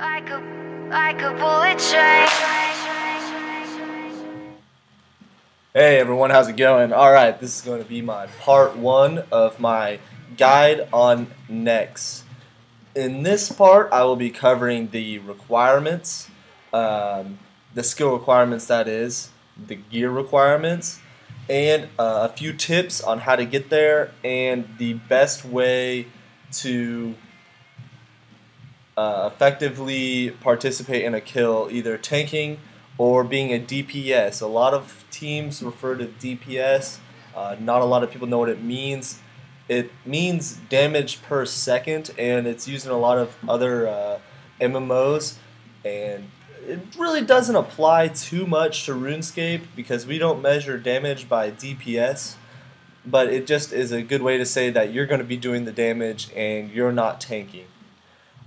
like a bullet train. Hey everyone, how's it going? Alright, this is going to be my part 1 of my guide on NEX. In this part, I will be covering the requirements, the skill requirements that is, the gear requirements, and a few tips on how to get there and the best way to effectively participate in a kill, either tanking or being a DPS. A lot of teams refer to DPS. Not a lot of people know what it means. It means damage per second, and it's used in a lot of other MMOs. And it really doesn't apply too much to Runescape because we don't measure damage by DPS. But it just is a good way to say that you're going to be doing the damage and you're not tanking.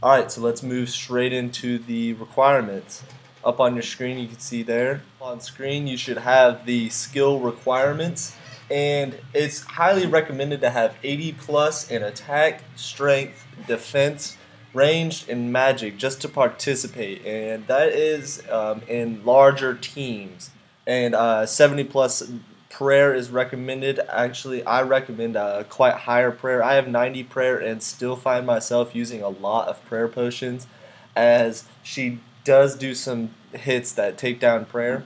Alright, so let's move straight into the requirements. Up on your screen you can see there. On screen you should have the skill requirements, and it's highly recommended to have 80 plus in attack, strength, defense, ranged, and magic just to participate, and that is in larger teams. And 70 plus prayer is recommended. Actually, I recommend quite higher prayer. I have 90 prayer and still find myself using a lot of prayer potions, as she does do some hits that take down prayer.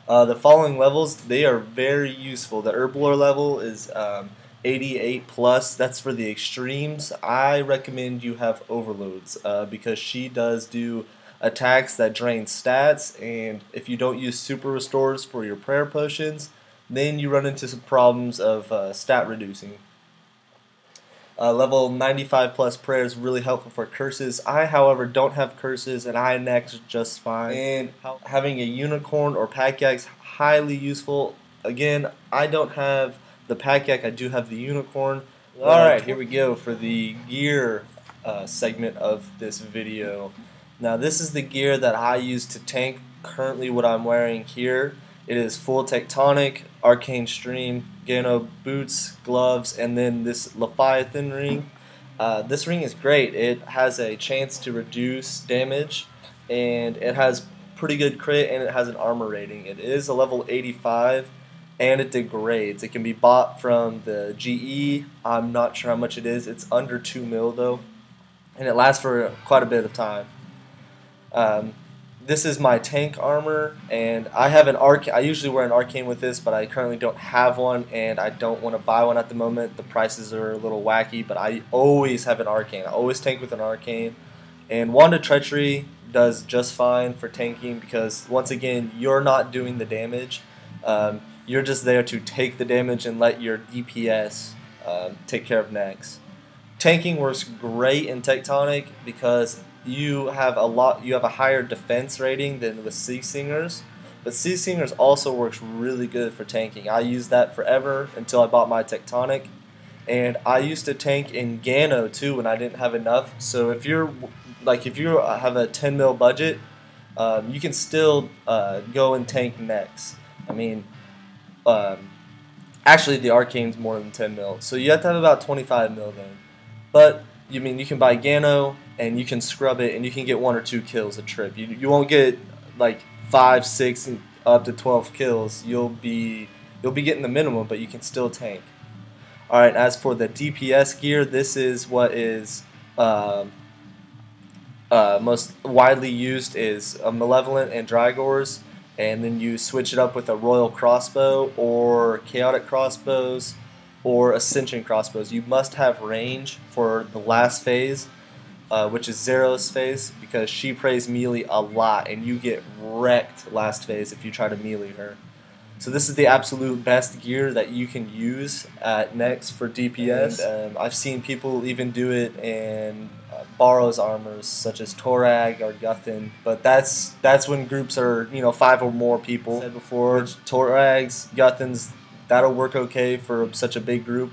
The following levels, they are very useful. The Herblore level is 88 plus. That's for the extremes. I recommend you have overloads because she does do attacks that drain stats, and if you don't use super restores for your prayer potions, then you run into some problems of stat reducing. Level 95 plus prayer is really helpful for curses. I, however, don't have curses, and I NEX just fine. And having a unicorn or pack yak is highly useful. Again, I don't have the pack yak, I do have the unicorn. Alright, here we go for the gear segment of this video. Now this is the gear that I use to tank. Currently what I'm wearing here, it is full tectonic, arcane stream, Gano boots, gloves, and then this Leviathan ring. This ring is great. It has a chance to reduce damage, and it has pretty good crit, and it has an armor rating. It is a level 85, and it degrades. It can be bought from the GE. I'm not sure how much it is. It's under 2 mil though, and it lasts for quite a bit of time. This is my tank armor, and I have an arcane. I usually wear an arcane with this, but I currently don't have one, and I don't want to buy one at the moment. The prices are a little wacky, but I always have an arcane. I always tank with an arcane, and Wand of Treachery does just fine for tanking because, once again, you're not doing the damage. You're just there to take the damage and let your DPS take care of NEX. Tanking works great in Tectonic because you have a higher defense rating than with Sea Singers, but Sea Singers also works really good for tanking. I used that forever until I bought my Tectonic, and I used to tank in Gano too when I didn't have enough. So if you have a 10 mil budget, you can still go and tank NEX. I mean, actually the Arcane's more than 10 mil, so you have to have about 25 mil then. But you can buy Gano and you can scrub it and you can get 1 or 2 kills a trip. You won't get like 5, 6, and up to 12 kills. You'll be getting the minimum, but you can still tank. All right. As for the DPS gear, this is what is most widely used is a Malevolent and Drygores, and then you switch it up with a Royal Crossbow or Chaotic Crossbows or Ascension Crossbows. You must have range for the last phase, which is Zero's phase, because she prays melee a lot, and you get wrecked last phase if you try to melee her. So this is the absolute best gear that you can use at NEX for DPS. And, I've seen people even do it in Borrow's armors, such as Torag or Guthin, but that's when groups are 5 or more people. I said before, Torags, Guthins, that'll work okay for such a big group,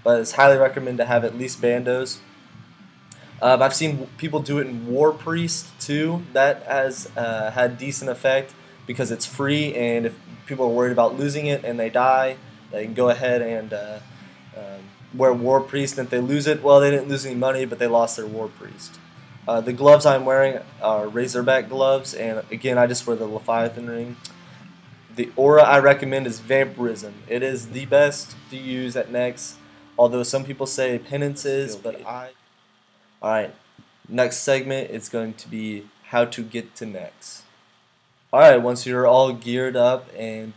but it's highly recommended to have at least bandos. I've seen people do it in War Priest too. That has had decent effect because it's free, and if people are worried about losing it and they die, they can go ahead and wear War Priest, and if they lose it, well, they didn't lose any money, but they lost their War Priest. The gloves I'm wearing are Razorback gloves, and again, I just wear the Leviathan ring. The aura I recommend is Vampirism. It is the best to use at NEX, although some people say Penance is, but Alright, next segment is going to be how to get to NEX. Alright, once you're all geared up and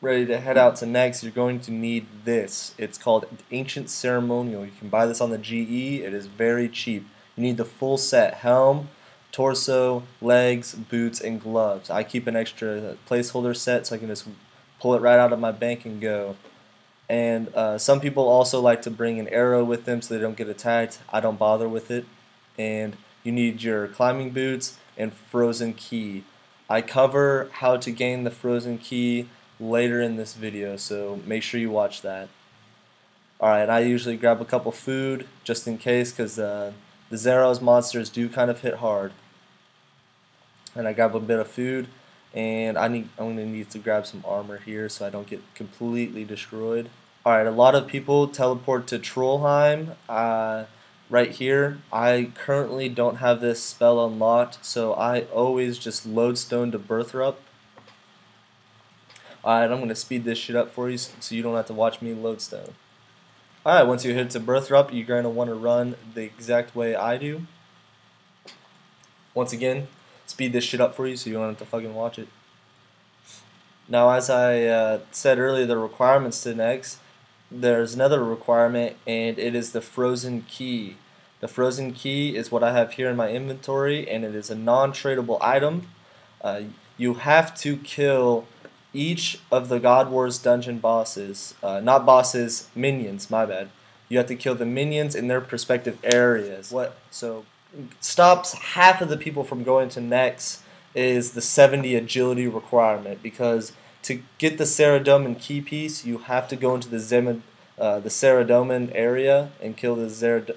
ready to head out to NEX, you're going to need this. It's called Ancient Ceremonial. You can buy this on the GE. It is very cheap. You need the full set: helm, torso, legs, boots, and gloves. I keep an extra placeholder set so I can just pull it right out of my bank and go. And some people also like to bring an arrow with them so they don't get attacked. I don't bother with it. And you need your climbing boots and frozen key. I cover how to gain the frozen key later in this video, so make sure you watch that. Alright, I usually grab a couple food just in case, because the Zeros monsters do kind of hit hard. And I grab a bit of food, and I'm going to need to grab some armor here so I don't get completely destroyed. Alright, a lot of people teleport to Trollheim right here. I currently don't have this spell unlocked, so I always just lodestone to Birthrup. Alright, I'm going to speed this shit up for you so you don't have to watch me lodestone. Alright, once you hit to Birthrup, you're going to want to run the exact way I do. Once again, speed this shit up for you so you don't have to fucking watch it. Now, as I said earlier, the requirements to NEX, there's another requirement, and it is the frozen key. The frozen key is what I have here in my inventory, and it is a non-tradable item. You have to kill each of the God Wars dungeon bosses, not bosses, minions, my bad. You have to kill the minions in their respective areas. So stops half of the people from going to NEX is the 70 agility requirement, because to get the Saradomin key piece, you have to go into the Saradomin area and kill the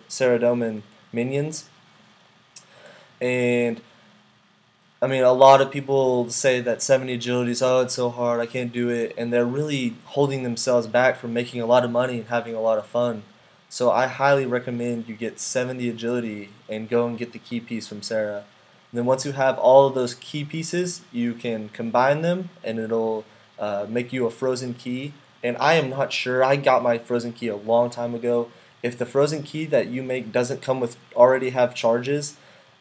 Saradomin minions. And I mean, a lot of people say that 70 agility is, oh, it's so hard, I can't do it, and they're really holding themselves back from making a lot of money and having a lot of fun. So I highly recommend you get 70 agility and go and get the key piece from Sarah. And then once you have all of those key pieces, you can combine them, and it'll make you a frozen key. And I am not sure, I got my frozen key a long time ago. If the frozen key that you make doesn't come with already have charges,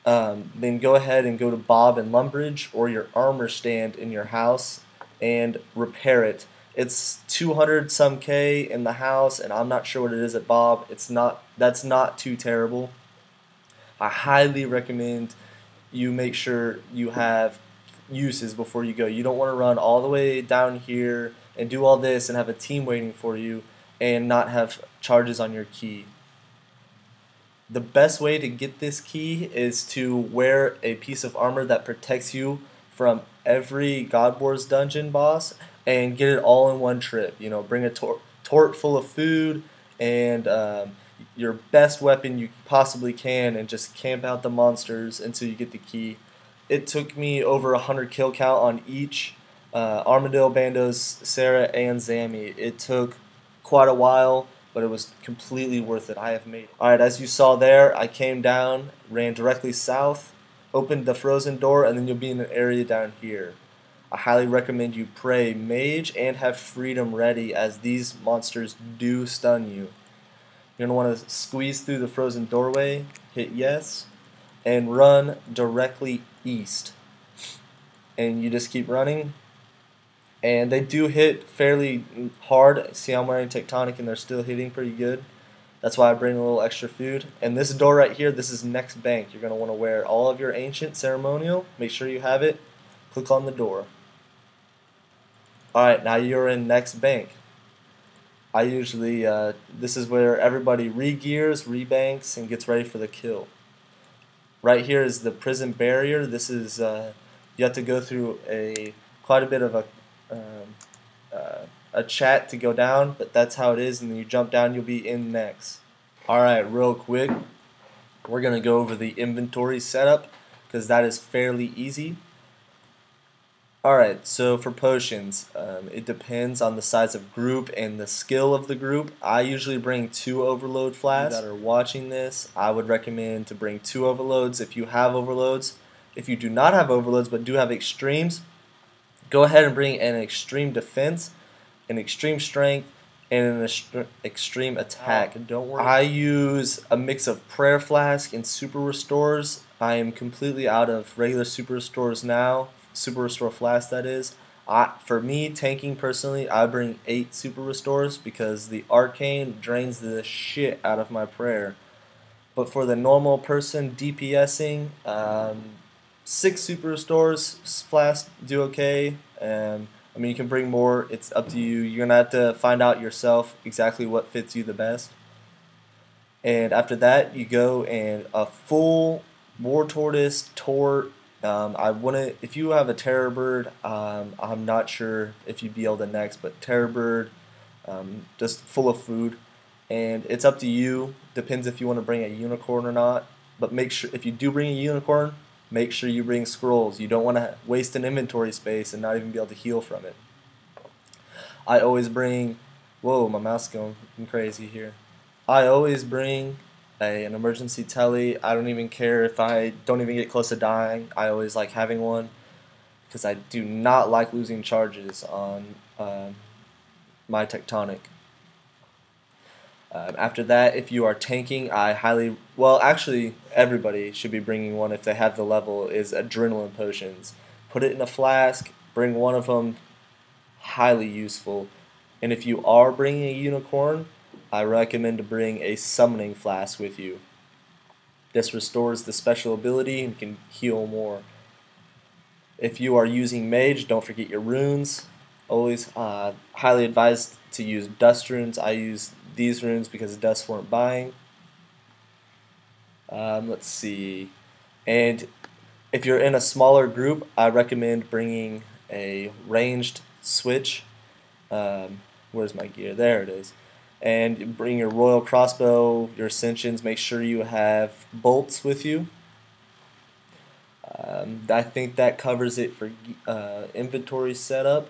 then go ahead and go to Bob and Lumbridge or your armor stand in your house and repair it. It's 200 some K in the house, and I'm not sure what it is at Bob. That's not too terrible. I highly recommend you make sure you have uses before you go. You don't want to run all the way down here and do all this and have a team waiting for you and not have charges on your key. The best way to get this key is to wear a piece of armor that protects you from every God Wars dungeon boss and get it all in one trip. You know, bring a tort full of food and your best weapon you possibly can, and just camp out the monsters until you get the key. It took me over 100 kill count on each Armadillo, Bandos, Sarah, and Zammy. It took quite a while, but it was completely worth it. I have made it. Alright, as you saw there, I came down, ran directly south, opened the frozen door, and then you'll be in an area down here. I highly recommend you pray mage and have freedom ready, as these monsters do stun you. You're going to want to squeeze through the frozen doorway, hit yes, and run directly east. And you just keep running. And they do hit fairly hard. See, I'm wearing Tectonic and they're still hitting pretty good. That's why I bring a little extra food. And this door right here, this is NEX Bank. You're going to want to wear all of your Ancient Ceremonial. Make sure you have it. Click on the door. Alright, now you're in NEX Bank. I usually, this is where everybody re-gears, re-banks, and gets ready for the kill. Right here is the prison barrier. This is, you have to go through quite a bit of a chat to go down, but that's how it is, and then you jump down, you'll be in NEX. Alright, real quick, we're going to go over the inventory setup, because that is fairly easy. Alright, so for potions, it depends on the size of group and the skill of the group. I usually bring 2 overload flasks. That are watching this, I would recommend to bring 2 overloads if you have overloads. If you do not have overloads but do have extremes, go ahead and bring an extreme defense, an extreme strength, and an extreme attack. Don't worry. I use a mix of prayer flask and super restores. I am completely out of regular super restores now. Super restore flask, that is. For me, tanking personally, I bring 8 super restores because the arcane drains the shit out of my prayer. But for the normal person DPSing, 6 super restores flask do okay. I mean, you can bring more. It's up to you. You're gonna have to find out yourself exactly what fits you the best. And after that, you go and a full War Tortoise Tort. I wouldn't. If you have a Terror Bird, I'm not sure if you'd be able to NEX, but Terror Bird, just full of food, and it's up to you. Depends if you want to bring a unicorn or not. But make sure if you do bring a unicorn, make sure you bring scrolls. You don't want to waste an inventory space and not even be able to heal from it. I always bring. Whoa, my mouse is going crazy here. I always bring an emergency telly. I don't even care if I don't even get close to dying. I always like having one because I do not like losing charges on my tectonic. After that, if you are tanking, well, actually, everybody should be bringing one if they have the level, is adrenaline potions. Put it in a flask, bring one of them, highly useful. And if you are bringing a unicorn, I recommend to bring a summoning flask with you. This restores the special ability and can heal more. If you are using mage, don't forget your runes. Always highly advised to use dust runes. I use these runes because dust weren't buying. Let's see. And if you're in a smaller group, I recommend bringing a ranged switch. Where's my gear? There it is. And bring your royal crossbow, your ascensions. Make sure you have bolts with you. I think that covers it for inventory setup.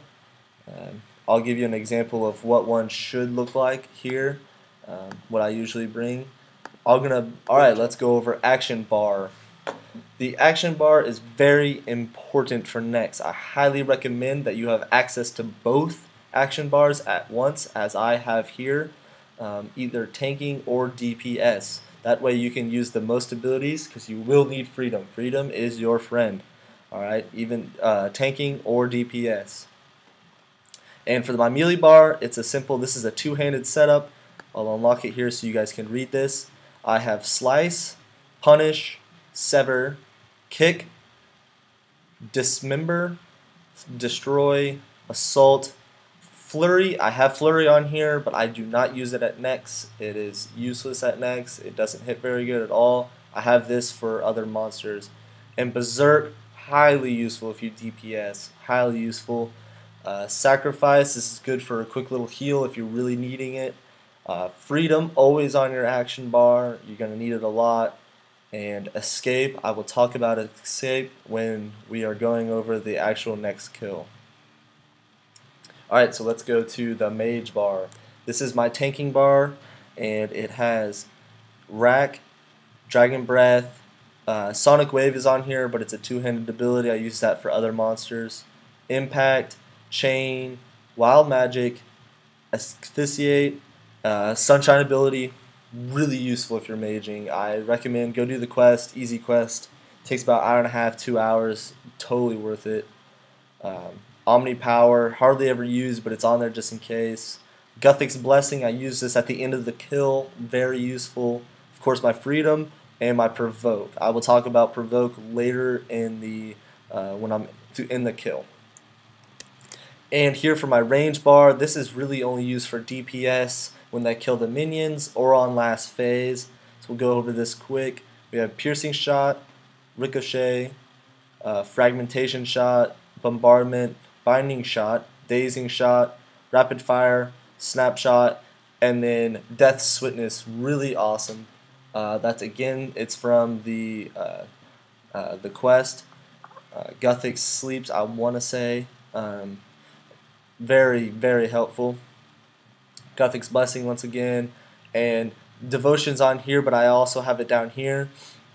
I'll give you an example of what one should look like here, what I usually bring. Alright, let's go over action bar. The action bar is very important for NEX. I highly recommend that you have access to both action bars at once, as I have here, either tanking or DPS. That way you can use the most abilities, because you will need freedom. Freedom is your friend. Alright, even tanking or DPS. And for my melee bar, it's a simple, this is a two-handed setup. I'll unlock it here so you guys can read this. I have slice, punish, sever, kick, dismember, destroy, assault, flurry. I have flurry on here, but I do not use it at NEX. It is useless at NEX. It doesn't hit very good at all. I have this for other monsters. And berserk, highly useful if you DPS. Highly useful. Sacrifice, this is good for a quick little heal if you're really needing it. Freedom, always on your action bar. You're going to need it a lot. And escape, I will talk about escape when we are going over the actual next kill. Alright, so let's go to the mage bar. This is my tanking bar, and it has Rack, Dragon Breath, Sonic Wave is on here, but it's a two-handed ability. I use that for other monsters. Impact, Chain, Wild Magic, Asphyxiate, Sunshine ability, really useful if you're maging. I recommend go do the quest, easy quest. Takes about an hour and a half, 2 hours. Totally worth it. Omni Power, hardly ever used, but it's on there just in case. Guthic's Blessing, I use this at the end of the kill. Very useful. Of course, my Freedom and my Provoke. I will talk about Provoke later in the when I'm in the kill. And here for my range bar, this is really only used for DPS when they kill the minions or on last phase. So we'll go over this quick. We have Piercing Shot, Ricochet, Fragmentation Shot, Bombardment, Binding Shot, Dazing Shot, Rapid Fire, Snapshot, and then Death's Witness. Really awesome. That's again, it's from the quest. Gothic Sleeps, I want to say. Very, very helpful. Gothic's Blessing once again, and Devotion's on here, but I also have it down here,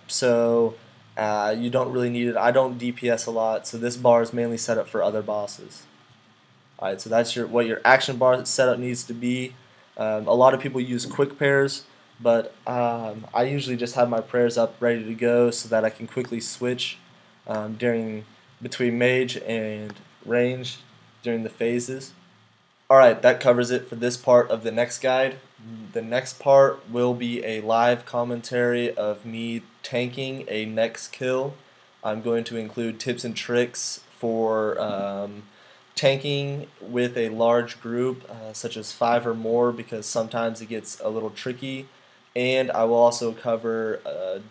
so you don't really need it. I don't DPS a lot, so this bar is mainly set up for other bosses. Alright, so that's what your action bar setup needs to be. A lot of people use quick pairs, but I usually just have my prayers up ready to go so that I can quickly switch between mage and range during the phases. Alright, that covers it for this part of the NEX guide. The next part will be a live commentary of me tanking a NEX kill. I'm going to include tips and tricks for tanking with a large group, such as 5 or more, because sometimes it gets a little tricky. And I will also cover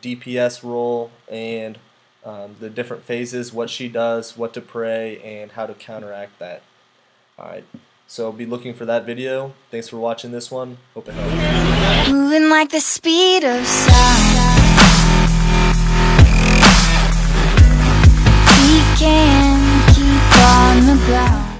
DPS role and the different phases, what she does, what to pray, and how to counteract that. Alright, so be looking for that video. Thanks for watching this one. Hope it helps. Moving like the speed of sound.